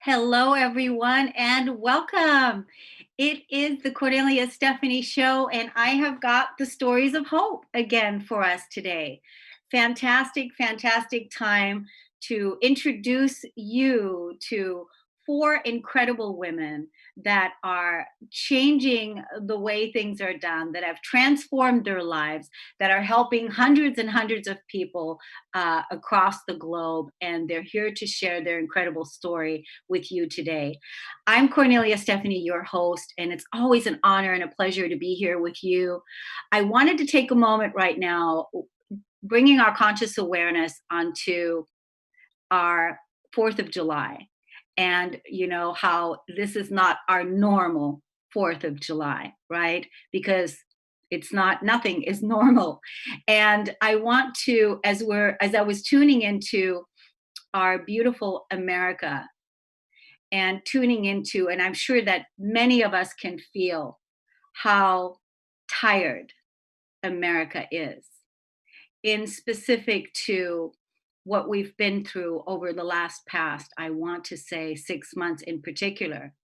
Hello, everyone, and welcome. It is the Kornelia Stephanie Show, and I have got the stories of hope again for us today. Fantastic, fantastic time to introduce you to four incredible women that are changing the way things are done, that have transformed their lives, that are helping hundreds and hundreds of people across the globe, and they're here to share their incredible story with you today. I'm Kornelia Stephanie, your host, and it's always an honor and a pleasure to be here with you. I wanted to take a moment right now, bringing our conscious awareness onto our 4th of July. And you know how this is not our normal 4th of July, right? Because it's not, nothing is normal. And I want to, as I was tuning into our beautiful America and tuning into, and I'm sure that many of us can feel how tired America is, in specific to what we've been through over the last past, I want to say 6 months in particular,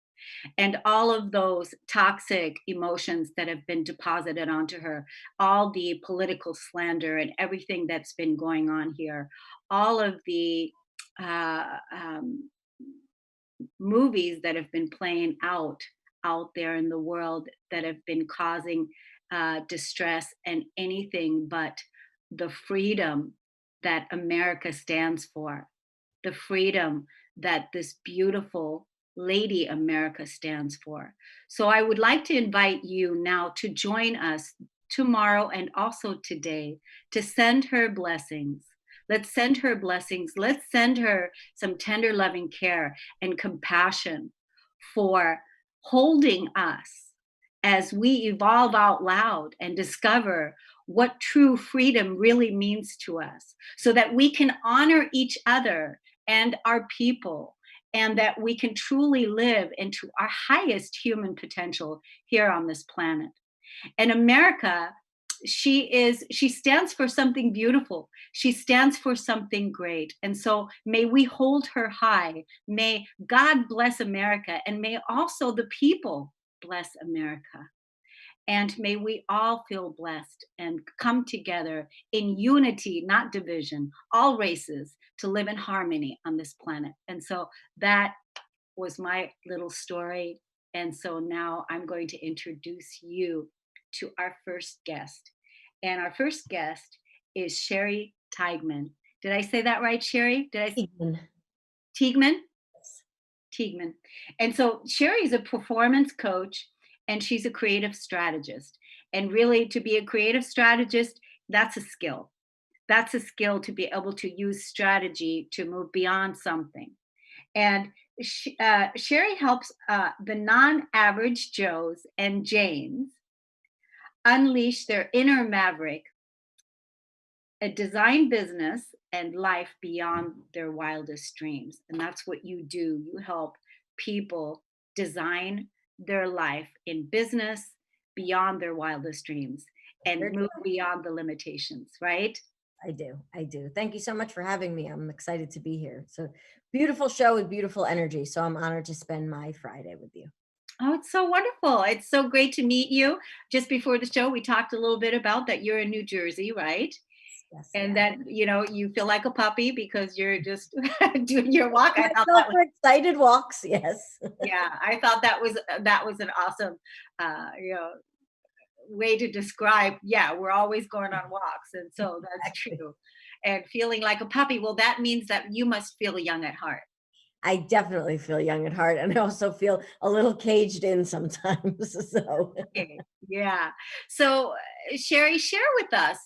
and all of those toxic emotions that have been deposited onto her, all the political slander and everything that's been going on here, all of the uh, um, movies that have been playing out there in the world that have been causing distress and anything but the freedom that America stands for, the freedom that this beautiful lady America stands for. So I would like to invite you now to join us tomorrow and also today to send her blessings. Let's send her blessings. Let's send her some tender, loving care and compassion for holding us as we evolve out loud and discover what true freedom really means to us, so that we can honor each other and our people, and that we can truly live into our highest human potential here on this planet. And America, she stands for something beautiful. She stands for something great. And so may we hold her high. May God bless America, and may also the people bless America. And may we all feel blessed and come together in unity, not division, all races, to live in harmony on this planet. And so that was my little story. And so now I'm going to introduce you to our first guest. And our first guest is Sherry Teigman. Did I say that right, Sherry? Did I? Egan. Teigman? Teigman. And so Sherry is a performance coach, and she's a creative strategist. And really, to be a creative strategist, that's a skill. That's a skill to be able to use strategy to move beyond something. And Sherry helps the non average Joes and Janes unleash their inner maverick, a design business and life beyond their wildest dreams. And that's what you do. You help people design their life in business beyond their wildest dreams and move beyond the limitations, right? I do. I do. Thank you so much for having me. I'm excited to be here. So beautiful show with beautiful energy. So I'm honored to spend my Friday with you. Oh, it's so wonderful. It's so great to meet you. Just before the show, we talked a little bit about that you're in New Jersey, right? Yes. And Yeah. that, you know, you feel like a puppy because you're just doing your walk. I thought that was excited walks. Yes. yeah, I thought that was an awesome, you know, way to describe. Yeah, we're always going on walks, and so that's true. And feeling like a puppy, well, that means that you must feel young at heart. I definitely feel young at heart, and I also feel a little caged in sometimes. So Okay. Yeah. So Sherry, share with us,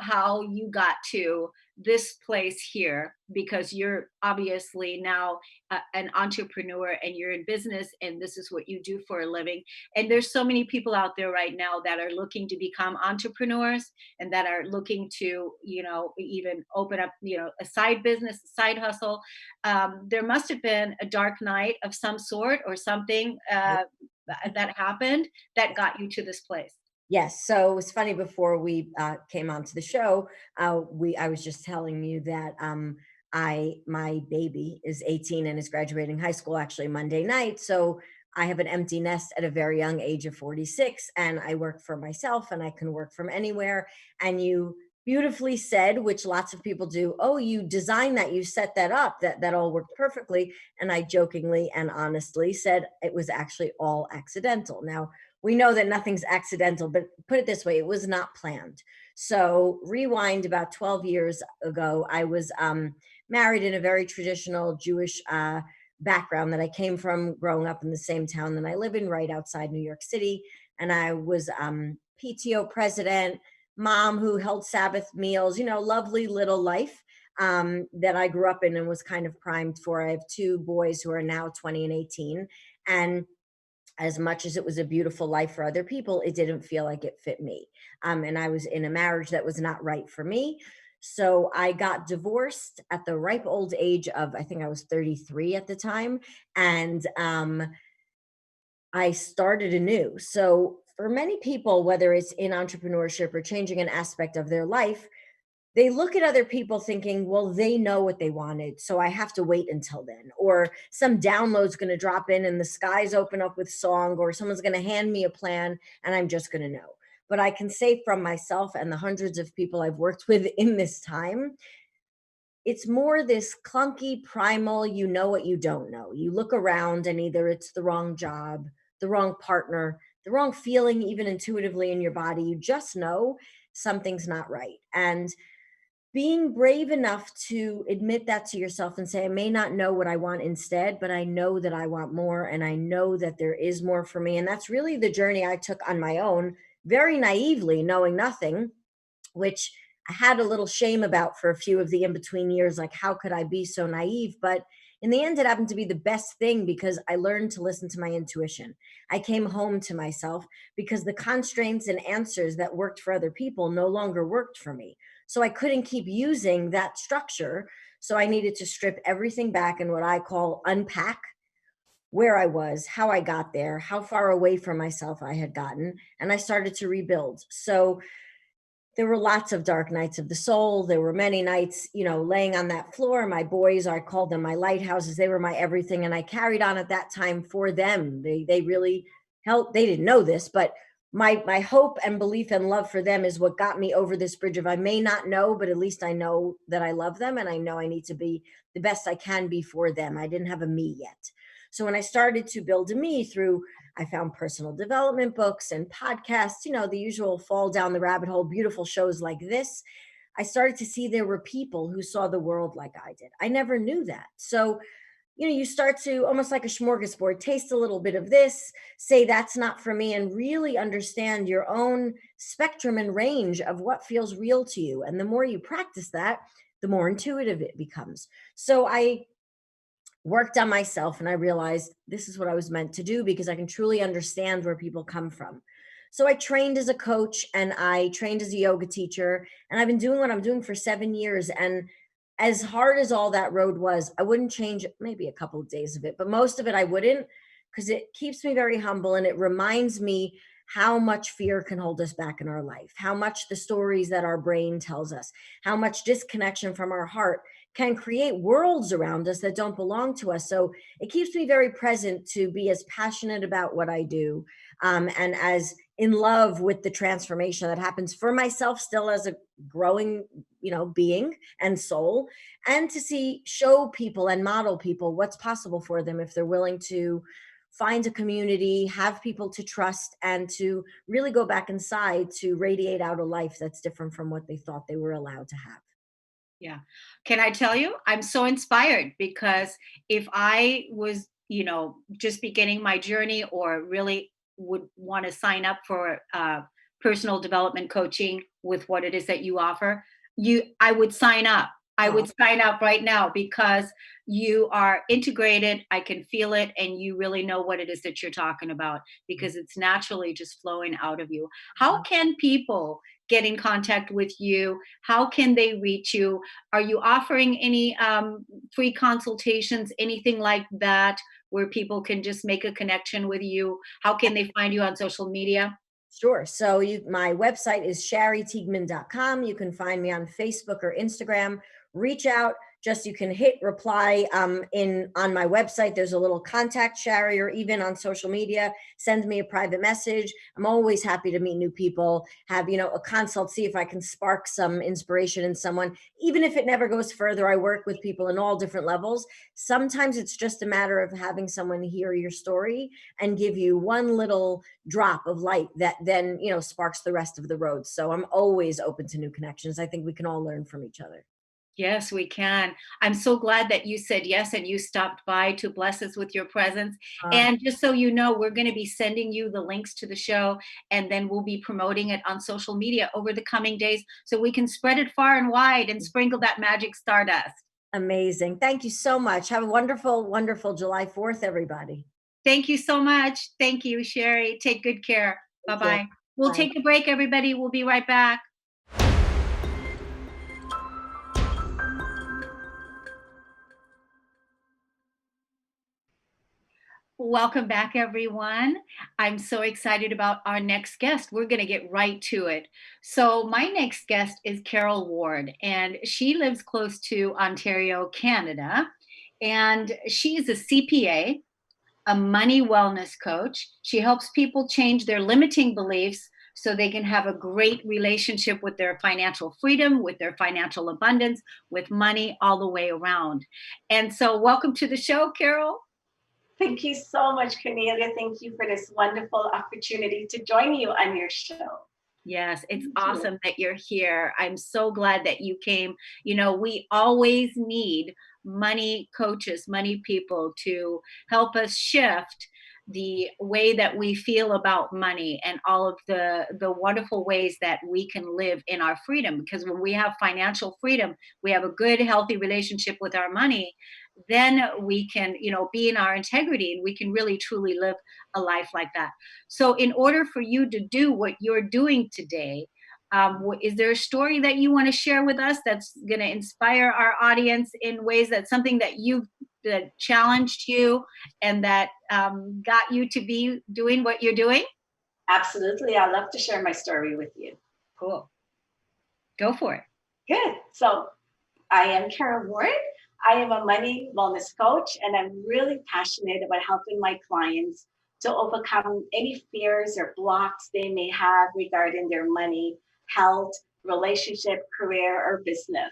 how you got to this place here, because you're obviously now an entrepreneur and you're in business and this is what you do for a living. And there's so many people out there right now that are looking to become entrepreneurs and that are looking to, even open up, a side business, a side hustle. There must have been a dark night of some sort or something that happened that got you to this place. Yes. So it was funny before we came onto the show. I was just telling you that I my baby is 18 and is graduating high school actually Monday night. So I have an empty nest at a very young age of 46, and I work for myself, and I can work from anywhere. And you beautifully said, which lots of people do. Oh, you designed that, you set that up, that all worked perfectly. And I jokingly and honestly said it was actually all accidental. Now we know that nothing's accidental, but put it this way, it was not planned. So rewind about 12 years ago, I was married in a very traditional Jewish background that I came from growing up in the same town that I live in, right outside New York City. And I was PTO president, mom who held Sabbath meals, lovely little life that I grew up in and was kind of primed for. I have two boys who are now 20 and 18. And as much as it was a beautiful life for other people, it didn't feel like it fit me. And I was in a marriage that was not right for me. So I got divorced at the ripe old age of, I think I was 33 at the time. And I started anew. So for many people, whether it's in entrepreneurship or changing an aspect of their life, they look at other people thinking, well, they know what they wanted, so I have to wait until then. Or some download's going to drop in and the skies open up with song, or someone's going to hand me a plan and I'm just going to know. But I can say from myself and the hundreds of people I've worked with in this time, it's more this clunky primal, you know what you don't know. You look around and either it's the wrong job, the wrong partner, the wrong feeling, even intuitively in your body. You just know something's not right. And being brave enough to admit that to yourself and say, I may not know what I want instead, but I know that I want more and I know that there is more for me. And that's really the journey I took on my own, very naively, knowing nothing, which I had a little shame about for a few of the in between years. Like, how could I be so naive? But in the end, it happened to be the best thing because I learned to listen to my intuition. I came home to myself because the constraints and answers that worked for other people no longer worked for me. So I couldn't keep using that structure. So I needed to strip everything back and what I call unpack where I was, how I got there, how far away from myself I had gotten, and I started to rebuild. So there were lots of dark nights of the soul. There were many nights, laying on that floor. My boys, I called them my lighthouses. They were my everything. And I carried on at that time for them. They really helped. They didn't know this, but my hope and belief and love for them is what got me over this bridge of I may not know, but at least I know that I love them and I know I need to be the best I can be for them. I didn't have a me yet. So when I started to build a me through I found personal development books and podcasts, the usual fall down the rabbit hole, beautiful shows like this. I started to see there were people who saw the world like I did. I never knew that. So, you start to almost like a smorgasbord, taste a little bit of this, say that's not for me, and really understand your own spectrum and range of what feels real to you. And the more you practice that, the more intuitive it becomes. So I worked on myself and I realized this is what I was meant to do because I can truly understand where people come from. So I trained as a coach and I trained as a yoga teacher, and I've been doing what I'm doing for 7 years. And as hard as all that road was, I wouldn't change maybe a couple of days of it, but most of it I wouldn't, because it keeps me very humble and it reminds me how much fear can hold us back in our life, how much the stories that our brain tells us, how much disconnection from our heart can create worlds around us that don't belong to us. So it keeps me very present to be as passionate about what I do, and as in love with the transformation that happens for myself still as a growing, being and soul, and to show people and model people what's possible for them if they're willing to find a community, have people to trust, and to really go back inside to radiate out a life that's different from what they thought they were allowed to have. Yeah. Can I tell you, I'm so inspired because if I was, just beginning my journey or really would want to sign up for personal development coaching with what it is that you offer, I would sign up. I Oh, would sign up right now because you are integrated. I can feel it, and you really know what it is that you're talking about because it's naturally just flowing out of you. How can people get in contact with you? How can they reach you? Are you offering any free consultations, anything like that, where people can just make a connection with you? How can they find you on social media? sure. So my website is sharryteagman.com. You can find me on Facebook or Instagram. Reach out. Just you can hit reply in on my website. There's a little contact Shari, or even on social media, send me a private message. I'm always happy to meet new people, have a consult, see if I can spark some inspiration in someone. Even if it never goes further, I work with people in all different levels. Sometimes it's just a matter of having someone hear your story and give you one little drop of light that then sparks the rest of the road. So I'm always open to new connections. I think we can all learn from each other. Yes, we can. I'm so glad that you said yes and you stopped by to bless us with your presence. uh, And just so you know, we're going to be sending you the links to the show, and then we'll be promoting it on social media over the coming days so we can spread it far and wide and sprinkle that magic stardust. Amazing. Thank you so much. Have a wonderful, wonderful July 4th, everybody. Thank you so much. Thank you, Sherry. Take good care. Bye Take care. bye. We'll Bye. take a break, everybody. We'll be right back. Welcome back, everyone. I'm so excited about our next guest. We're going to get right to it. So, my next guest is Carol Ward, and she lives close to Ontario, Canada. And she is a CPA, a money wellness coach. She helps people change their limiting beliefs so they can have a great relationship with their financial freedom, with their financial abundance, with money all the way around. And so, welcome to the show, Carol. Thank you so much, Cornelia. Thank you for this wonderful opportunity to join you on your show. Yes, it's Thank you. awesome that you're here. I'm so glad that you came. We always need money coaches, money people to help us shift the way that we feel about money and all of the wonderful ways that we can live in our freedom, because when we have financial freedom, we have a good healthy relationship with our money, then we can, be in our integrity, and we can really truly live a life like that. So, in order for you to do what you're doing today, is there a story that you want to share with us that's going to inspire our audience in ways that something that that challenged you and that got you to be doing what you're doing? Absolutely. I'd love to share my story with you. Cool. Go for it. Good. So, I am Karen Ward. I am a money wellness coach, and I'm really passionate about helping my clients to overcome any fears or blocks they may have regarding their money, health, relationship, career, or business.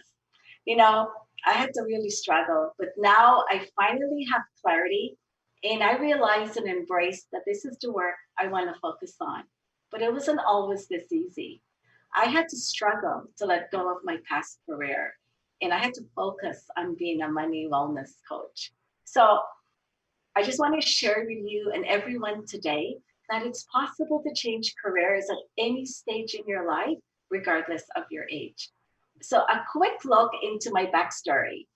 You know, I had to really struggle, but now I finally have clarity, and I realize and embrace that this is the work I want to focus on. But it wasn't always this easy. I had to struggle to let go of my past career, and I had to focus on being a money wellness coach. So I just want to share with you and everyone today that it's possible to change careers at any stage in your life, regardless of your age. So, a quick look into my backstory.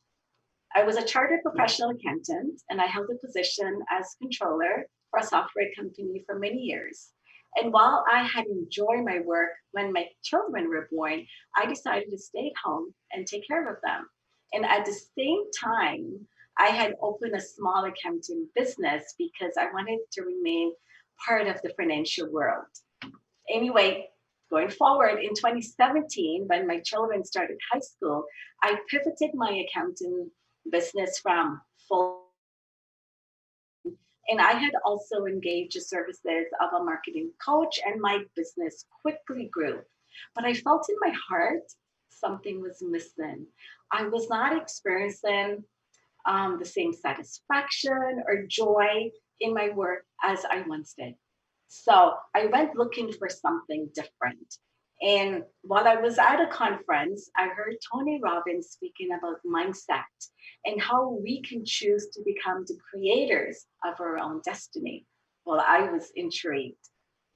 I was a chartered professional accountant, and I held a position as controller for a software company for many years. And while I had enjoyed my work, when my children were born, I decided to stay at home and take care of them. And at the same time, I had opened a small accounting business because I wanted to remain part of the financial world. Anyway, going forward in 2017, when my children started high school, I pivoted my accounting business from full, and I had also engaged the services of a marketing coach, and my business quickly grew. But I felt in my heart something was missing. I was not experiencing the same satisfaction or joy in my work as I once did. So I went looking for something different. And while I was at a conference, I heard Tony Robbins speaking about mindset and how we can choose to become the creators of our own destiny. Well, I was intrigued,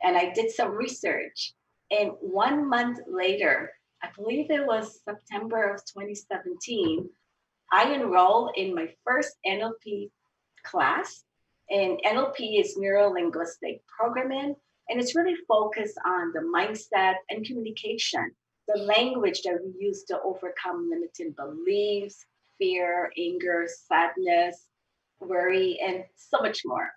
and I did some research. And 1 month later, I believe it was September of 2017, I enrolled in my first NLP class. And NLP is neuro linguistic programming, and it's really focused on the mindset and communication, the language that we use to overcome limiting beliefs, fear, anger, sadness, worry, and so much more.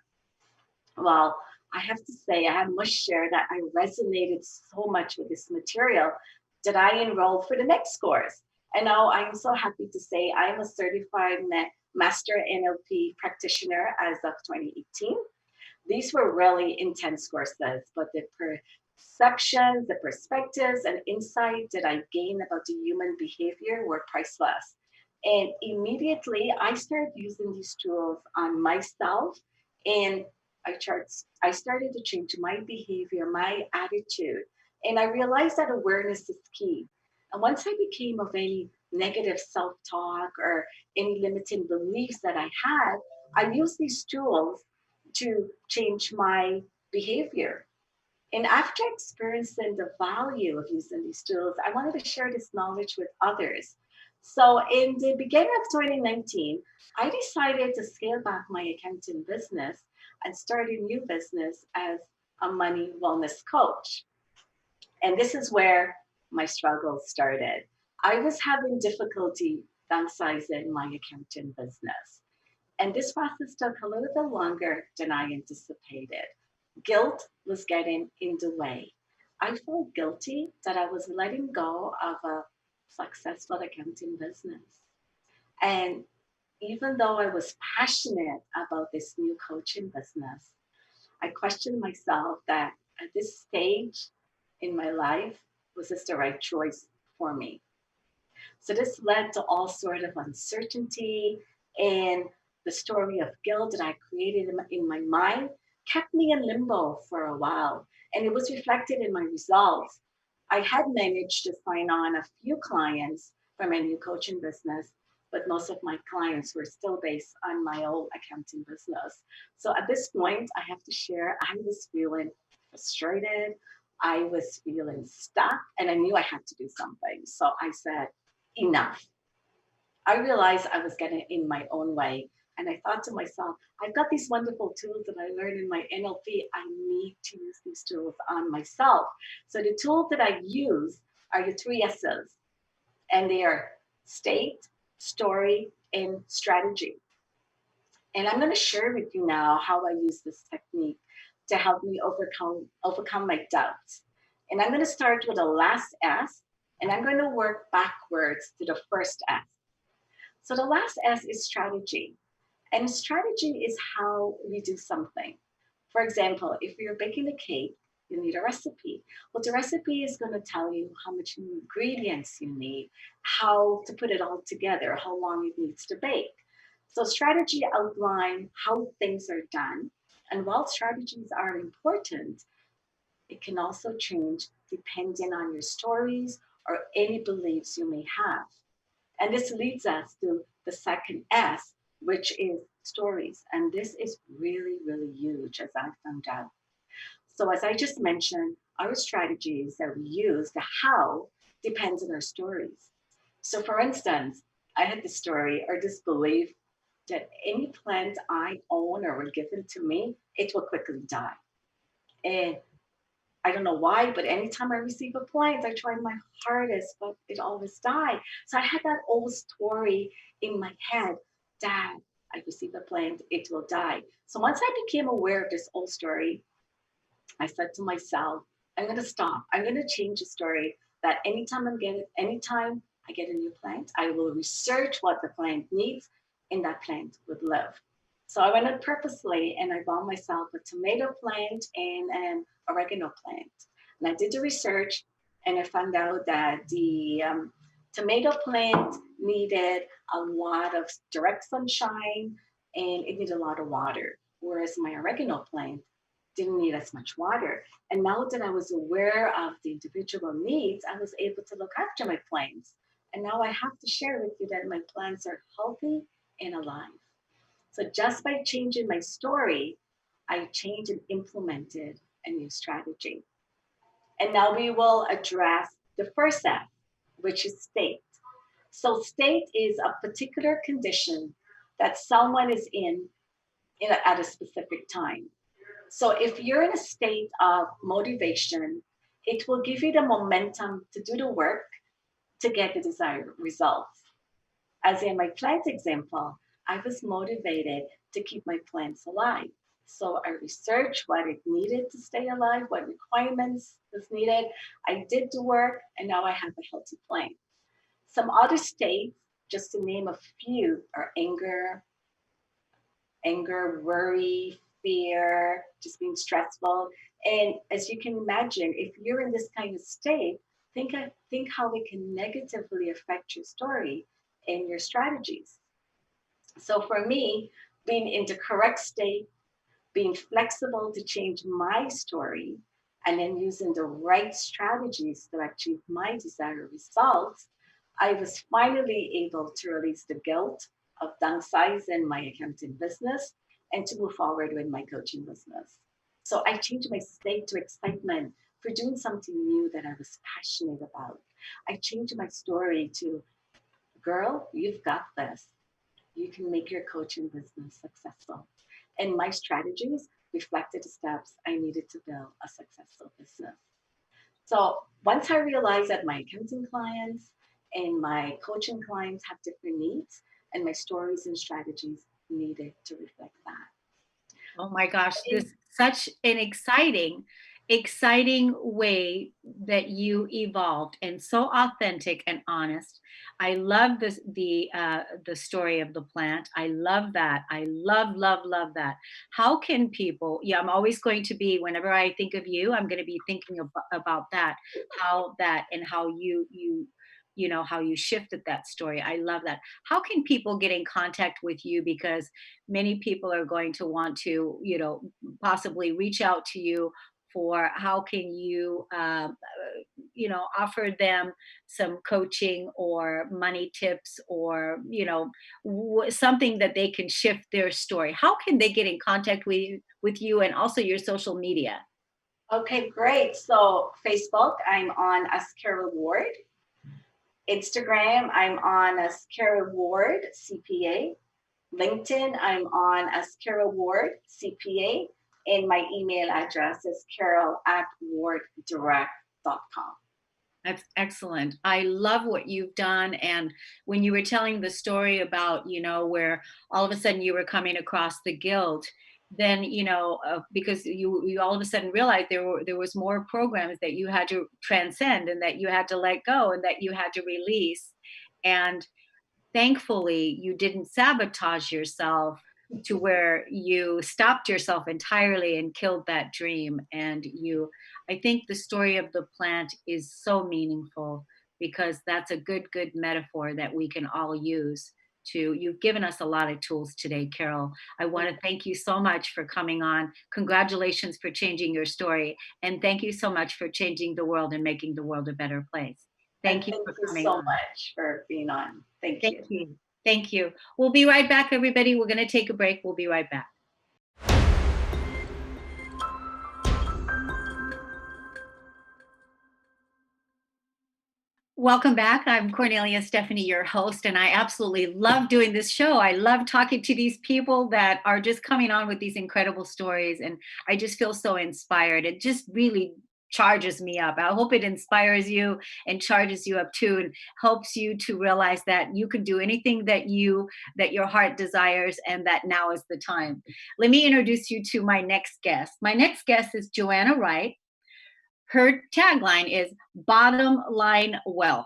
Well, I have to say, I must share that I resonated so much with this material that I enrolled for the next course. And now I'm so happy to say I am a certified master NLP practitioner as of 2018. These were really intense courses, but the perceptions, the perspectives, and insight that I gained about the human behavior were priceless. And immediately I started using these tools on myself, and I started to change my behavior, my attitude, and I realized that awareness is key. And once I became of any negative self-talk or any limiting beliefs that I had, I used these tools to change my behavior. And after experiencing the value of using these tools, I wanted to share this knowledge with others. So, in the beginning of 2019, I decided to scale back my accounting business and start a new business as a money wellness coach. And this is where my struggle started. I was having difficulty downsizing my accounting business. And this process took a little bit longer than I anticipated. Guilt was getting in the way. I felt guilty that I was letting go of a successful accounting business. And even though I was passionate about this new coaching business, I questioned myself that at this stage in my life, was this the right choice for me? So this led to all sort of uncertainty, and the story of guilt that I created in my mind kept me in limbo for a while, and it was reflected in my results. I had managed to sign on a few clients for my new coaching business, but most of my clients were still based on my old accounting business. So at this point, I have to share, I was feeling frustrated. I was feeling stuck, and I knew I had to do something. So I said, enough. I realized I was getting in my own way. And I thought to myself, I've got these wonderful tools that I learned in my NLP. I need to use these tools on myself. So the tools that I use are the three S's, and they are state, story, and strategy. And I'm going to share with you now how I use this technique to help me overcome my doubts. And I'm going to start with the last S, and I'm going to work backwards to the first S. So the last S is strategy. And strategy is how we do something. For example, if you're baking a cake, you need a recipe. Well, the recipe is going to tell you how much ingredients you need, how to put it all together, how long it needs to bake. So strategy outline how things are done. And while strategies are important, it can also change depending on your stories or any beliefs you may have. And this leads us to the second S, which is stories. And this is really, really huge, as I found out. So, as I just mentioned, our strategies that we use, the how, depends on our stories. So, for instance, I had this story or this belief that any plant I own or were given to me, it will quickly die. And I don't know why, but anytime I receive a plant, I try my hardest, but it always dies. So I had that old story in my head that I receive a plant, it will die. So once I became aware of this old story, I said to myself, I'm going to stop. I'm going to change the story that anytime I get a new plant, I will research what the plant needs and that plant would live. So I went out purposely and I bought myself a tomato plant and an oregano plant. And I did the research and I found out that the tomato plant needed a lot of direct sunshine and it needed a lot of water. Whereas my oregano plant didn't need as much water. And now that I was aware of the individual needs, I was able to look after my plants. And now I have to share with you that my plants are healthy and alive. So just by changing my story, I changed and implemented a new strategy. And now we will address the first F, which is state. So state is a particular condition that someone is in at a specific time. So if you're in a state of motivation, it will give you the momentum to do the work to get the desired results. As in my plant example, I was motivated to keep my plants alive. So I researched what it needed to stay alive, what requirements was needed. I did the work, and now I have a healthy plant. Some other states, just to name a few, are anger, worry, fear, just being stressful. And as you can imagine, if you're in this kind of state, think how it can negatively affect your story and your strategies. So for me, being in the correct state, being flexible to change my story, and then using the right strategies to achieve my desired results, I was finally able to release the guilt of downsizing my accounting business and to move forward with my coaching business. So I changed my state to excitement for doing something new that I was passionate about. I changed my story to, girl, you've got this. You can make your coaching business successful. And my strategies reflected the steps I needed to build a successful business. So once I realized that my accounting clients and my coaching clients have different needs, and my stories and strategies needed to reflect that. Oh my gosh, this is such an exciting way that you evolved and so authentic and honest. I love this the story of the plant. I love that. I love that. How can people, yeah, I'm always going to be, whenever I think of you, I'm going to be thinking about that, how that and how you know how you shifted that story. I love that. How can people get in contact with you, because many people are going to want to, possibly reach out to you for how can you, offer them some coaching or money tips or, something that they can shift their story. How can they get in contact with you and also your social media? Okay, great. So Facebook, I'm on as Carol Ward. Instagram, I'm on as Carol Ward CPA. LinkedIn, I'm on as Carol Ward CPA. And my email address is carol@warddirect.com. That's excellent. I love what you've done. And when you were telling the story about, where all of a sudden you were coming across the guilt, then, because you all of a sudden realized there was more programs that you had to transcend and that you had to let go and that you had to release. And thankfully you didn't sabotage yourself to where you stopped yourself entirely and killed that dream. And I think the story of the plant is so meaningful, because that's a good metaphor that we can all use. You've given us a lot of tools today, Carol. I want to thank you so much for coming on. Congratulations for changing your story, and thank you so much for changing the world and making the world a better place. And Thank you thank for you coming so on. much for being on. Thank Thank you. you. Thank you. We'll be right back, everybody. We're going to take a break. We'll be right back. Welcome back. I'm Kornelia Stephanie, your host, and I absolutely love doing this show. I love talking to these people that are just coming on with these incredible stories, and I just feel so inspired. It just really charges me up. I hope it inspires you and charges you up too, and helps you to realize that you can do anything that your heart desires, and that now is the time. Let me introduce you to my next guest. My next guest is Joanna Wright. Her tagline is bottom line wealth.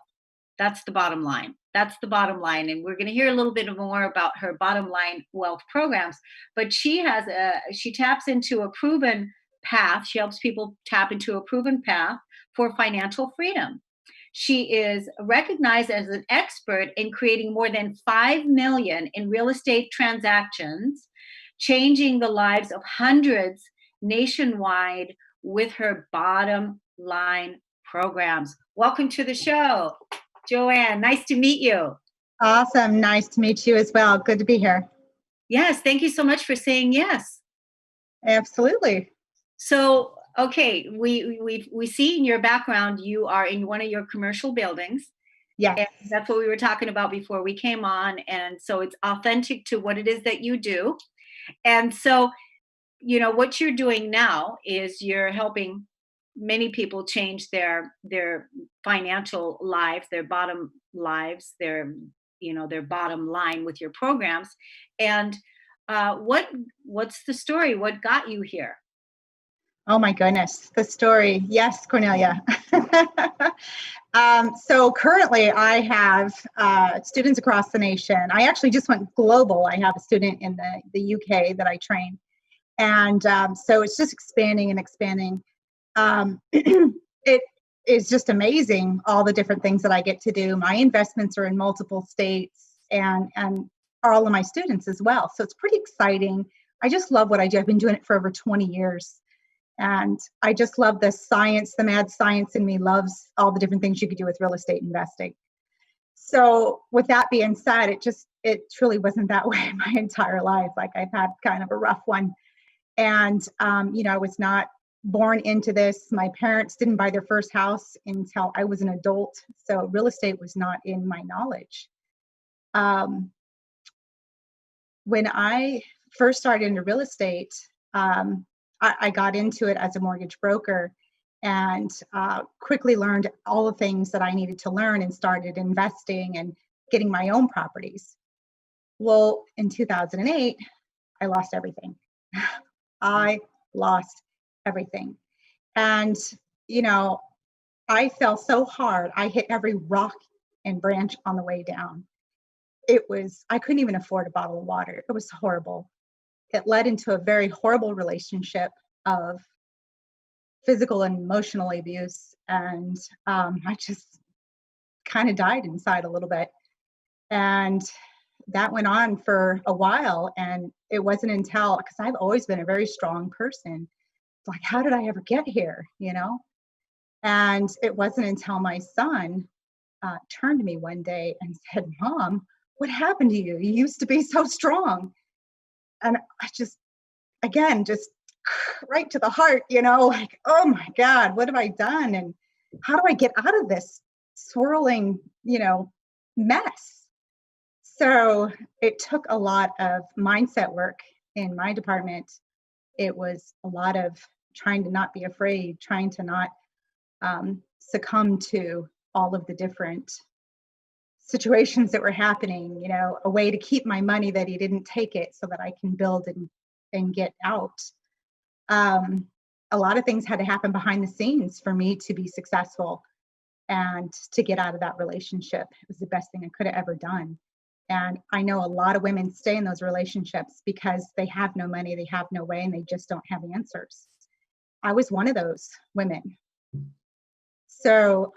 That's the bottom line. That's the bottom line. And we're going to hear a little bit more about her bottom line wealth programs. But she taps into a proven path. She helps people tap into a proven path for financial freedom. She is recognized as an expert in creating more than 5 million in real estate transactions, changing the lives of hundreds nationwide with her bottom line programs. Welcome to the show, Joanne. Nice to meet you. Awesome. Nice to meet you as well. Good to be here. Yes, thank you so much for saying yes. Absolutely. So Okay, we see in your background you are in one of your commercial buildings. Yes. And that's what we were talking about before we came on. And so it's authentic to what it is that you do. And so, what you're doing now is you're helping many people change their financial lives, their bottom lives, their bottom line with your programs. And what's the story? What got you here? Oh my goodness, the story. Yes, Cornelia. So currently I have students across the nation. I actually just went global. I have a student in the UK that I train. And so it's just expanding and expanding. It is just amazing, all the different things that I get to do. My investments are in multiple states and all of my students as well. So it's pretty exciting. I just love what I do. I've been doing it for over 20 years. And I just love the science, the mad science in me loves all the different things you could do with real estate investing. So with that being said, it truly wasn't that way my entire life. Like I've had kind of a rough one. And, I was not born into this. My parents didn't buy their first house until I was an adult. So real estate was not in my knowledge. When I first started into real estate, I got into it as a mortgage broker and quickly learned all the things that I needed to learn and started investing and getting my own properties. Well, in 2008, I lost everything. I lost everything. And, I fell so hard. I hit every rock and branch on the way down. I couldn't even afford a bottle of water. It was horrible. It led into a very horrible relationship of physical and emotional abuse. And I just kind of died inside a little bit. And that went on for a while. And it wasn't until, because I've always been a very strong person, it's like, how did I ever get here? And it wasn't until my son turned to me one day and said, Mom, what happened to you? You used to be so strong. And I just, again, just right to the heart, like, oh my God, what have I done? And how do I get out of this swirling, mess? So it took a lot of mindset work in my department. It was a lot of trying to not be afraid, trying to not succumb to all of the different situations that were happening, a way to keep my money that he didn't take it so that I can build and get out. A lot of things had to happen behind the scenes for me to be successful and to get out of that relationship. It was the best thing I could have ever done. And I know a lot of women stay in those relationships because they have no money, they have no way, and they just don't have answers. I was one of those women. So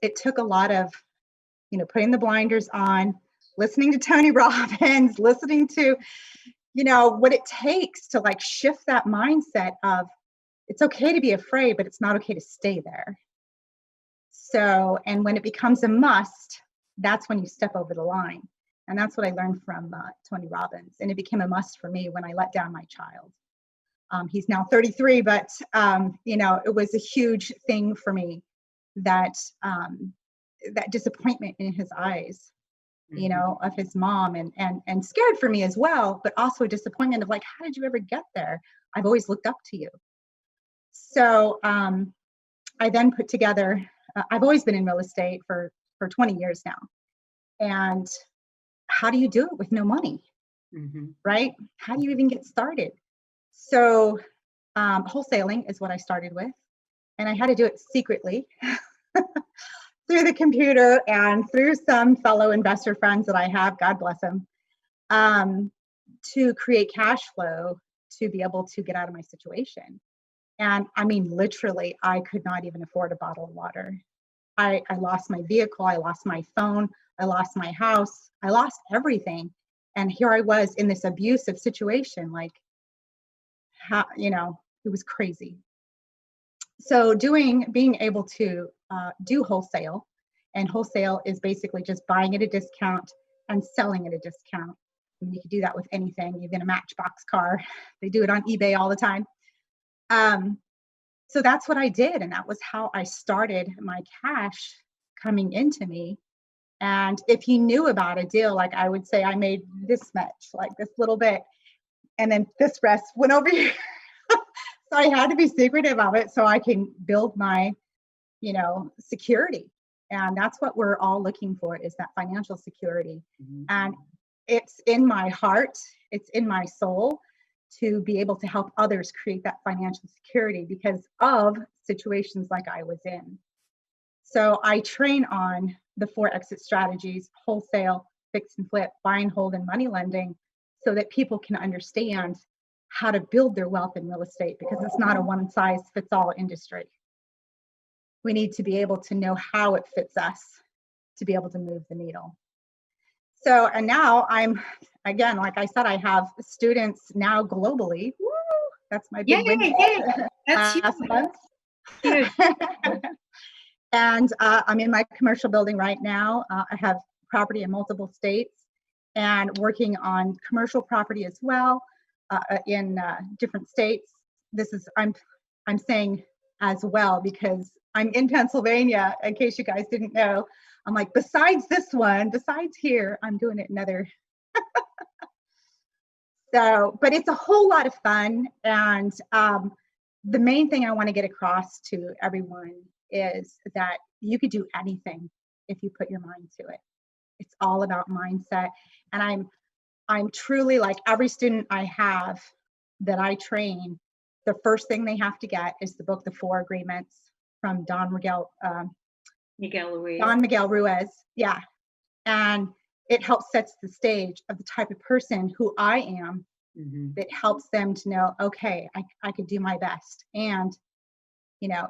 it took a lot of, putting the blinders on, listening to Tony Robbins, listening to, what it takes to like shift that mindset of it's okay to be afraid, but it's not okay to stay there. So, and when it becomes a must, that's when you step over the line. And that's what I learned from Tony Robbins. And it became a must for me when I let down my child. He's now 33, but, it was a huge thing for me that that disappointment in his eyes, of his mom and scared for me as well, but also a disappointment of like, how did you ever get there? I've always looked up to you. So I then put together, I've always been in real estate for 20 years now. And how do you do it with no money? Right? How do you even get started? So wholesaling is what I started with. And I had to do it secretly through the computer and through some fellow investor friends that I have, God bless them, to create cash flow to be able to get out of my situation. And I mean, literally, I could not even afford a bottle of water. I lost my vehicle, I lost my phone, I lost my house, I lost everything. And here I was in this abusive situation, like, how, it was crazy. So being able to do wholesale, and wholesale is basically just buying at a discount and selling at a discount. I mean, you can do that with anything, even a Matchbox car. They do it on eBay all the time. So that's what I did. And that was how I started my cash coming into me. And if he knew about a deal, like I would say I made this much, like this little bit, and then this rest went over here. So I had to be secretive of it so I can build my, security. And that's what we're all looking for, is that financial security. Mhm. And it's in my heart, it's in my soul to be able to help others create that financial security because of situations like I was in. So I train on the 4 exit strategies: wholesale, fix and flip, buy and hold, and money lending, so that people can understand how to build their wealth in real estate, because it's not a one size fits all industry. We need to be able to know how it fits us to be able to move the needle. So, and now I'm, again, like I said, I have students now globally. Woo! That's my big win. Yay. That's huge. Last month. Huge. And I'm in my commercial building right now. I have property in multiple states and working on commercial property as well in different states. This is, I'm saying as well because I'm in Pennsylvania, in case you guys didn't know. I'm like, besides this one, besides here, I'm doing it in other. So, but it's a whole lot of fun. And the main thing I want to get across to everyone is that you could do anything if you put your mind to it. It's all about mindset. And I'm truly, like, every student I have that I train, the first thing they have to get is the book, The 4 Agreements, from Don Miguel Ruiz. Yeah. And it helps sets the stage of the type of person who I am. Mhm. That helps them to know, okay, I could do my best. And,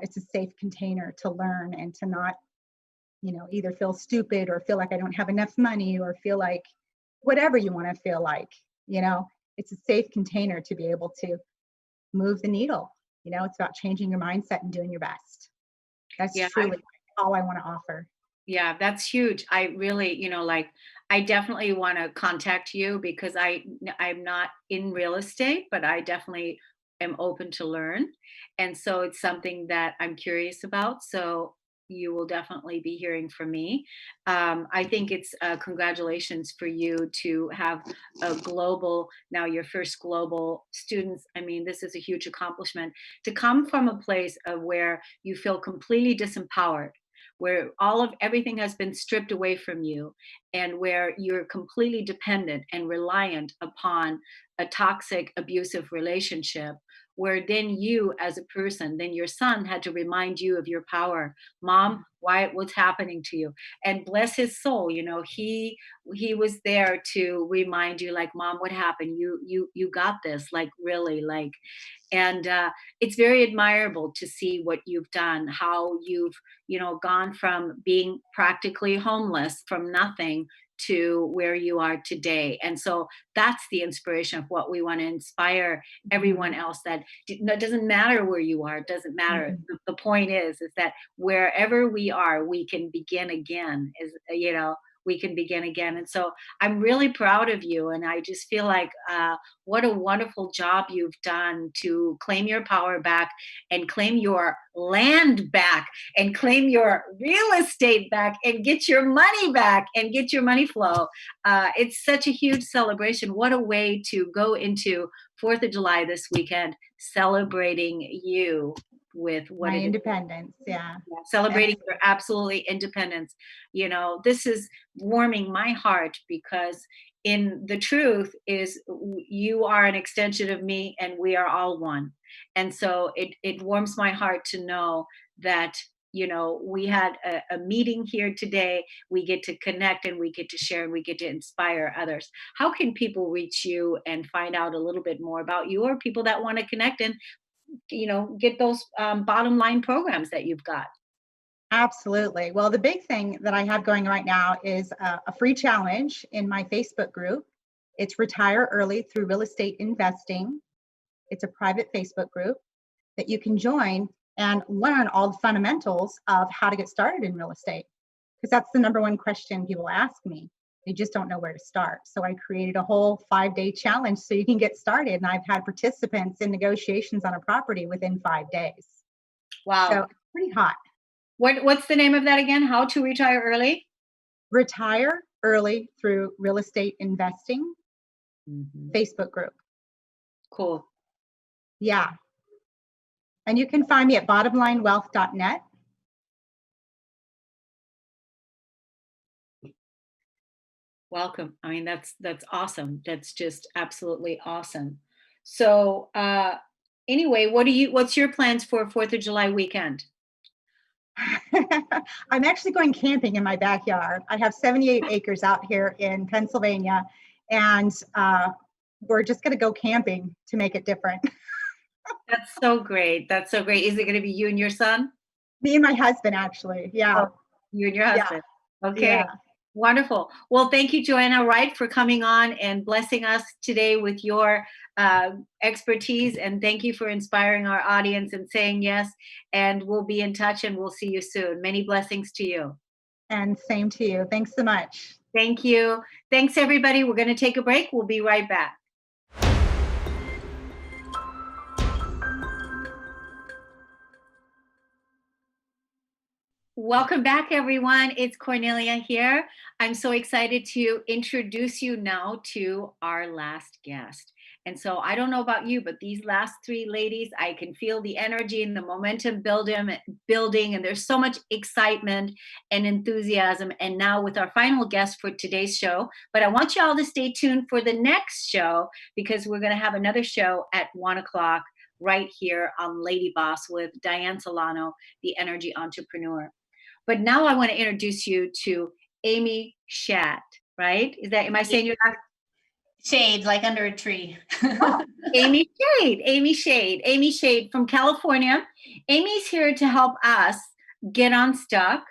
it's a safe container to learn and to not, either feel stupid or feel like I don't have enough money or feel like whatever you want to feel like, it's a safe container to be able to move the needle. It's about changing your mindset and doing your best. That's truly all I want to offer. Yeah, that's huge. I really, I definitely want to contact you because I'm not in real estate, but I definitely am open to learn. And so it's something that I'm curious about. So you will definitely be hearing from me. I think it's congratulations for you to have a global, now your first global students. I mean, this is a huge accomplishment to come from a place of where you feel completely disempowered, where all of everything has been stripped away from you, and where you're completely dependent and reliant upon a toxic abusive relationship, where then you as a person, then your son had to remind you of your power. Mom, what's happening to you? And bless his soul, he was there to remind you, like, Mom, what happened? You got this, like, really, like. And it's very admirable to see what you've done, how you've gone from being practically homeless from nothing to where you are today. And so that's the inspiration of what we want to inspire everyone else, that it doesn't matter where you are, it doesn't matter. Mhm. The point is that wherever we are, we can begin again, we can begin again. And so I'm really proud of you. And I just feel like what a wonderful job you've done to claim your power back and claim your land back and claim your real estate back and get your money back and get your money flow. It's such a huge celebration. What a way to go into 4th of July this weekend, celebrating you with what My it is. independence. Yeah. Celebrating your absolutely independence. This is warming my heart because in the truth is you are an extension of me and we are all one. And so it warms my heart to know that we had a meeting here today. We get to connect and we get to share and we get to inspire others. How can people reach you and find out a little bit more about you, or people that want to connect and get those bottom line programs that you've got? Absolutely. Well, the big thing that I have going right now is a free challenge in my Facebook group. It's Retire Early Through Real Estate Investing. It's a private Facebook group that you can join and learn all the fundamentals of how to get started in real estate. Because that's the number one question people ask me. They just don't know where to start. So I created a whole 5-day challenge so you can get started. And I've had participants in negotiations on a property within 5 days. Wow. So it's pretty hot. What's the name of that again? How to retire early? Retire early through real estate investing Mhm. Facebook group. Cool. Yeah. And you can find me at bottomlinewealth.net. Welcome. I mean, that's awesome. That's just absolutely awesome. So, anyway, what's your plans for 4th of July weekend? I'm actually going camping in my backyard. I have 78 acres out here in Pennsylvania, and we're just going to go camping to make it different. That's so great. That's so great. Is it going to be you and your son? Me and my husband, actually. Yeah. Oh, you and your Yeah. husband. Okay. Yeah. Wonderful. Well, thank you, Joanna Wright, for coming on and blessing us today with your expertise. And thank you for inspiring our audience and saying yes. And we'll be in touch and we'll see you soon. Many blessings to you. And same to you. Thanks so much. Thank you. Thanks, everybody. We're going to take a break. We'll be right back. Welcome back, everyone. It's Kornelia here. I'm so excited to introduce you now to our last guest. And so I don't know about you, but these last three ladies, I can feel the energy and the momentum building, and there's so much excitement and enthusiasm. And now with our final guest for today's show, but I want you all to stay tuned for the next show because we're going to have another show at 1:00 right here on Lady Boss with Diane Solano, the energy entrepreneur. But now I want to introduce you to Amy Shatt, right? Am I saying your last? Shade, like under a tree. Oh, Amy Shade from California. Amy's here to help us get unstuck.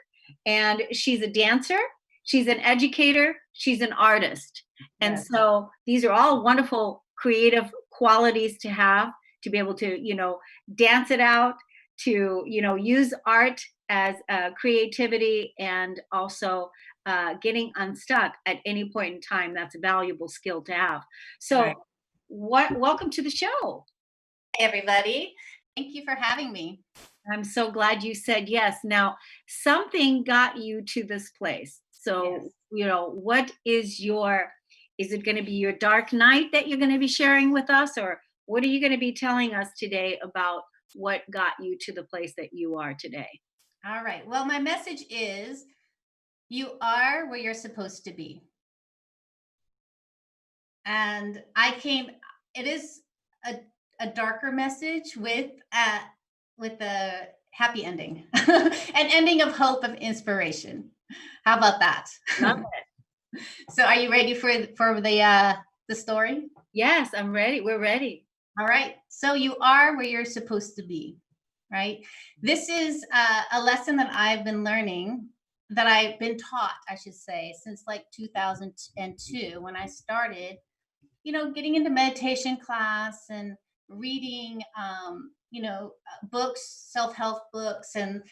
And she's a dancer, she's an educator, she's an artist. And Yes. so these are all wonderful creative qualities to have, to be able to, dance it out, to, use art as creativity, and also getting unstuck at any point in time. That's a valuable skill to have. So, Right. welcome to the show. Hey, everybody. Thank you for having me. I'm so glad you said yes. Now, something got you to this place. So, Yes. What is it going to be your dark night that you're going to be sharing with us, or what are you going to be telling us today about what got you to the place that you are today? All right. Well, my message is you are where you're supposed to be. And it is a darker message with a happy ending, an ending of hope, of inspiration. How about that? Love it. So are you ready for the story? Yes, I'm ready. We're ready. All right. So you are where you're supposed to be, right? This is a lesson that I've been learning, that I've been taught, I should say, since like 2002, when I started, getting into meditation class and reading, books, self-help books. And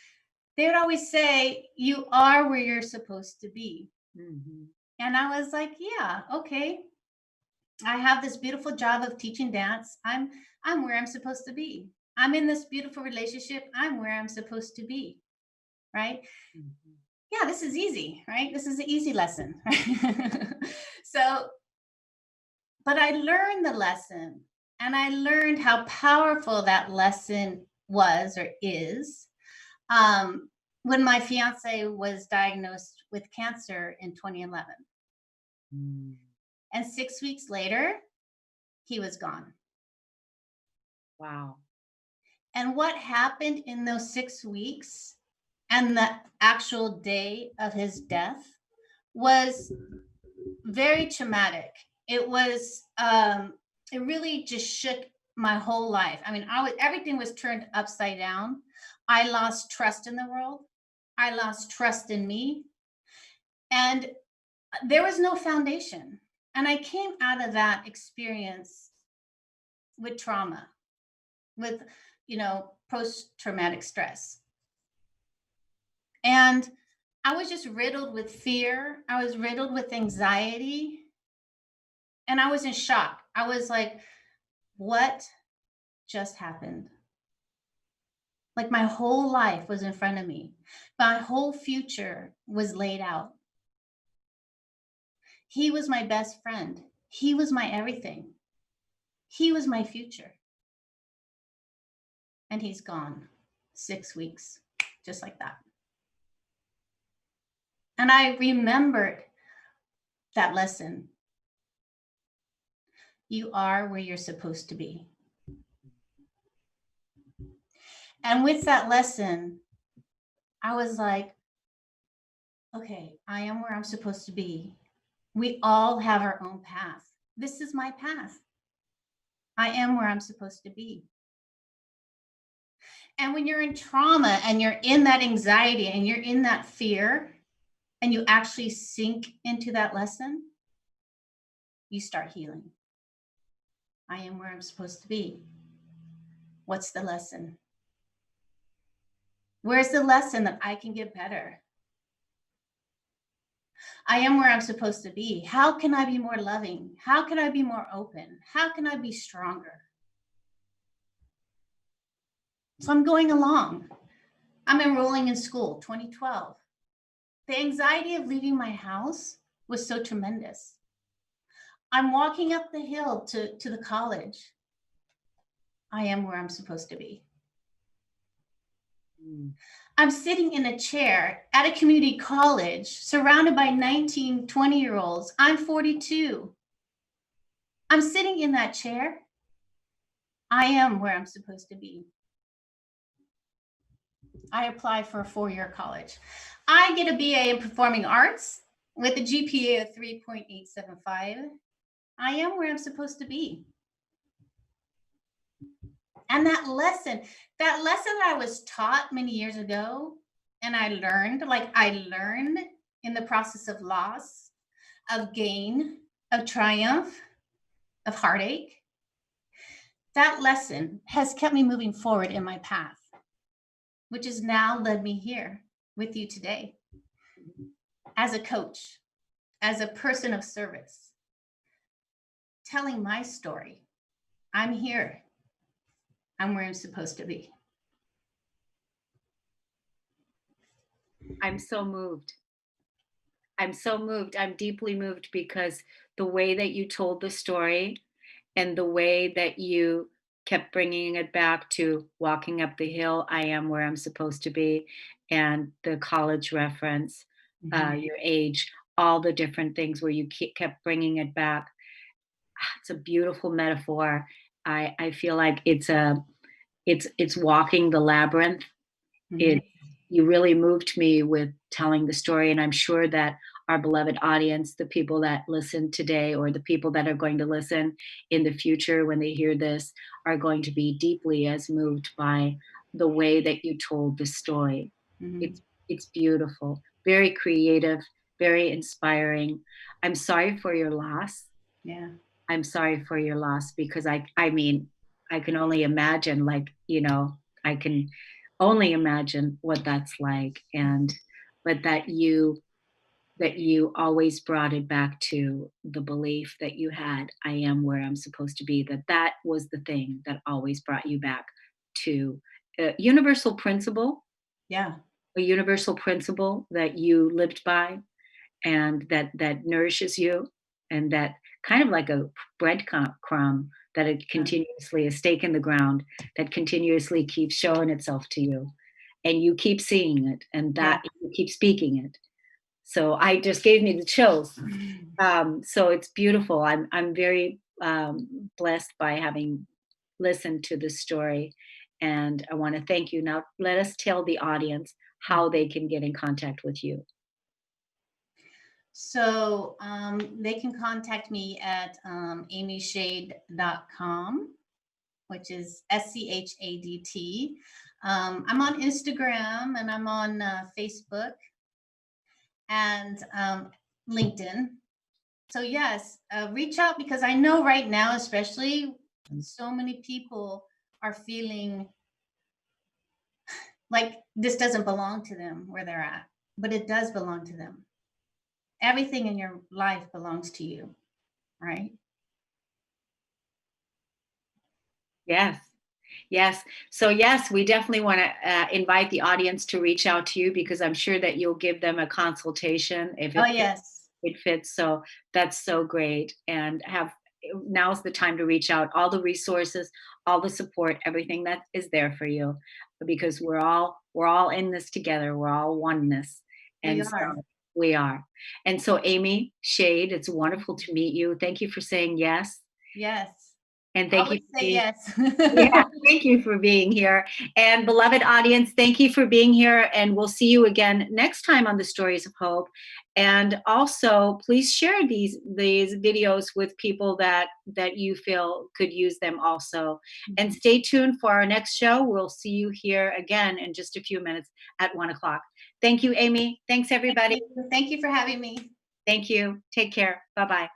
they would always say, you are where you're supposed to be. Mm-hmm. And I was like, yeah, okay. I have this beautiful job of teaching dance. I'm where I'm supposed to be. I'm in this beautiful relationship. I'm where I'm supposed to be. Right? Mm-hmm. Yeah, this is easy, right? This is an easy lesson. But I learned the lesson, and I learned how powerful that lesson was, or is, when my fiance was diagnosed with cancer in 2011. Mm. And 6 weeks later, he was gone. Wow. And what happened in those 6 weeks and the actual day of his death was very traumatic. It was, it really just shook my whole life. I mean, everything was turned upside down. I lost trust in the world. I lost trust in me. And there was no foundation. And I came out of that experience with trauma, with, post-traumatic stress. And I was just riddled with fear. I was riddled with anxiety. And I was in shock. I was like, what just happened? Like my whole life was in front of me. My whole future was laid out. He was my best friend. He was my everything. He was my future. And he's gone 6 weeks, just like that. And I remembered that lesson. You are where you're supposed to be. And with that lesson, I was like, okay, I am where I'm supposed to be. We all have our own path. This is my path. I am where I'm supposed to be. And when you're in trauma and you're in that anxiety and you're in that fear and you actually sink into that lesson, you start healing. I am where I'm supposed to be. What's the lesson? Where's the lesson that I can get better? I am where I'm supposed to be. How can I be more loving? How can I be more open? How can I be stronger? So I'm going along. I'm enrolling in school, 2012. The anxiety of leaving my house was so tremendous. I'm walking up the hill to the college. I am where I'm supposed to be. I'm sitting in a chair at a community college surrounded by 19, 20-year-olds. I'm 42. I'm sitting in that chair. I am where I'm supposed to be. I apply for a 4-year college. I get a BA in performing arts with a GPA of 3.875. I am where I'm supposed to be. And that lesson that I was taught many years ago, and I learned in the process of loss, of gain, of triumph, of heartache, that lesson has kept me moving forward in my path, which has now led me here with you today as a coach, as a person of service, telling my story. I'm here. I'm where I'm supposed to be. I'm so moved. I'm so moved. I'm deeply moved because the way that you told the story and the way that you kept bringing it back to walking up the hill, I am where I'm supposed to be, and the college reference, your age, all the different things where you kept bringing it back. It's a beautiful metaphor. I feel like it's walking the labyrinth. It You really moved me with telling the story, and I'm sure that our beloved audience, the people that listen today or the people that are going to listen in the future when they hear this, are going to be deeply as moved by the way that you told the story. It's beautiful, very creative, very inspiring. I'm sorry for your loss. Yeah. I'm sorry for your loss because I mean, I can only imagine, like, I can only imagine what that's like. But that you always brought it back to the belief that you had, I am where I'm supposed to be, that was the thing that always brought you back to a universal principle, Yeah. a universal principle that you lived by, and that nourishes you, and that kind of like a breadcrumb that it continuously, a stake in the ground that continuously keeps showing itself to you, and you keep seeing it, and that you keep speaking it. So I just gave me the chills. So it's beautiful. I'm very blessed by having listened to this story, and I want to thank you. Now let us tell the audience how they can get in contact with you. So they can contact me at amyshade.com, which is SCHADT. I'm on Instagram and I'm on Facebook and LinkedIn. So yes, reach out, because I know right now, especially, so many people are feeling like this doesn't belong to them where they're at, but it does belong to them. Everything in your life belongs to you, right? Yes. Yes. So yes, we definitely want to invite the audience to reach out to you, because I'm sure that you'll give them a consultation if Oh, it yes. fits. So that's so great. And now's the time to reach out. All the resources, all the support, everything that is there for you, because we're all in this together. We're all oneness. We And are. so we are. And so Amy Shade, it's wonderful to meet you. Thank you for saying yes. Yes. And thank you Always for say being yes. yeah, thank you for being here. And beloved audience, thank you for being here. And we'll see you again next time on the Stories of Hope. And also, please share these videos with people that you feel could use them also. And stay tuned for our next show. We'll see you here again in just a few minutes at 1 o'clock. Thank you, Amy. Thanks, everybody. Thank you for having me. Thank you. Take care. Bye-bye.